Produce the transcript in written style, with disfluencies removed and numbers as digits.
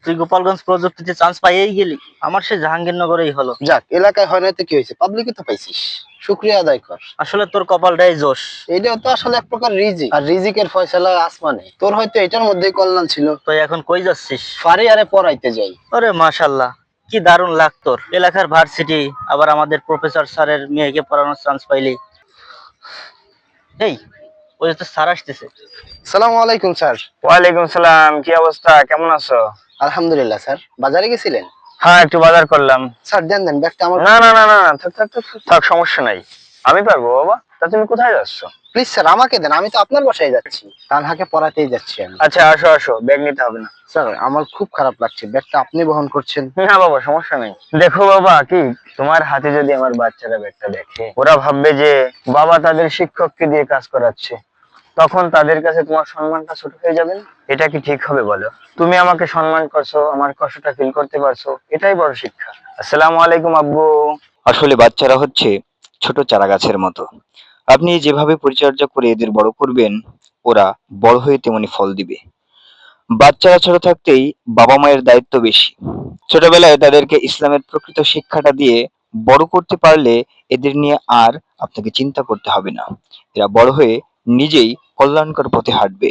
তুই গোপালগঞ্জ প্রযুক্তিতে চান্স পাইয়েই গেলি, আমার সে জাহাঙ্গীরনগরেই হলো। যাক, এলাকায় হয় না তো কি হয়েছে, পাবলিকই তো পাইছিস, শুক্রিয়া আদায় কর। আসলে তোর কপালটাই জোশ। এটাও তো আসলে এক প্রকার রিজিক, আর রিজিকের ফয়সালা আসমানে। তোর হয়তো এটার মধ্যেই কল্যাণ ছিল। তুই এখন কই যাচ্ছিস? ফারি আরে পড়াইতে যাই। ওরে মাশাল্লাহ, কি দারুণ লাগ তোর। এলাকার ভার্সিটি, আবার আমাদের প্রফেসর স্যারের মেয়েকে পড়ানোর চান্স পাইলি। এই, ওই যে তোর স্যার আসতেছে। সালামু আলাইকুম স্যার। ওয়ালাইকুম সালাম, কি অবস্থা, কেমন আছো? আলহামদুলিল্লাহ স্যার। বাজারে গেছিলেন? হ্যাঁ, একটু বাজার করলাম। স্যার দেন দেন ব্যাগটা আমার। না না না না না, থাক থাক থাক থাক, থাক, সমস্যা নাই, আমি পারবো বাবা। তা তুমি কোথায় যাচ্ছ? প্লিজ স্যার আমাকে দেন, আমি তো আপনার বাসায় যাচ্ছি, তানহাকে পড়াতেই যাচ্ছি আমি। আচ্ছা, আসো আসো, ব্যাগ নিতে হবে না। স্যার আমার খুব খারাপ লাগছে, ব্যাগটা আপনি বহন করছেন। না বাবা, সমস্যা নেই। দেখো বাবা, কি তোমার হাতে যদি আমার বাচ্চারা ব্যাগটা দেখে, ওরা ভাববে যে বাবা তাদের শিক্ষককে দিয়ে কাজ করাচ্ছে, তখন তাদের কাছে তোমার সম্মানটা ছোট হয়ে যাবে না? এটা কি ঠিক হবে বলো? তুমি আমাকে সম্মান করছো, আমার কষ্টটা ফিল করতে পারছো, এটাই বড় শিক্ষা। আসসালামু আলাইকুম আব্বু। আসলে বাচ্চারা হচ্ছে ছোট চারা গাছের মতো। আপনি যেভাবে পরিচর্যা করে এদের বড় করবেন, ওরা বড় হয়ে তেমনি ফল দিবে। বাচ্চারা ছোট থাকতেই বাবা মায়ের দায়িত্ব বেশি। ছোটবেলায় তাদেরকে ইসলামের প্রকৃত শিক্ষাটা দিয়ে বড় করতে পারলে এদের নিয়ে আর আপনাকে চিন্তা করতে হবে না। এরা বড় হয়ে নিজেই কল্যাণকর পথে হাঁটবে।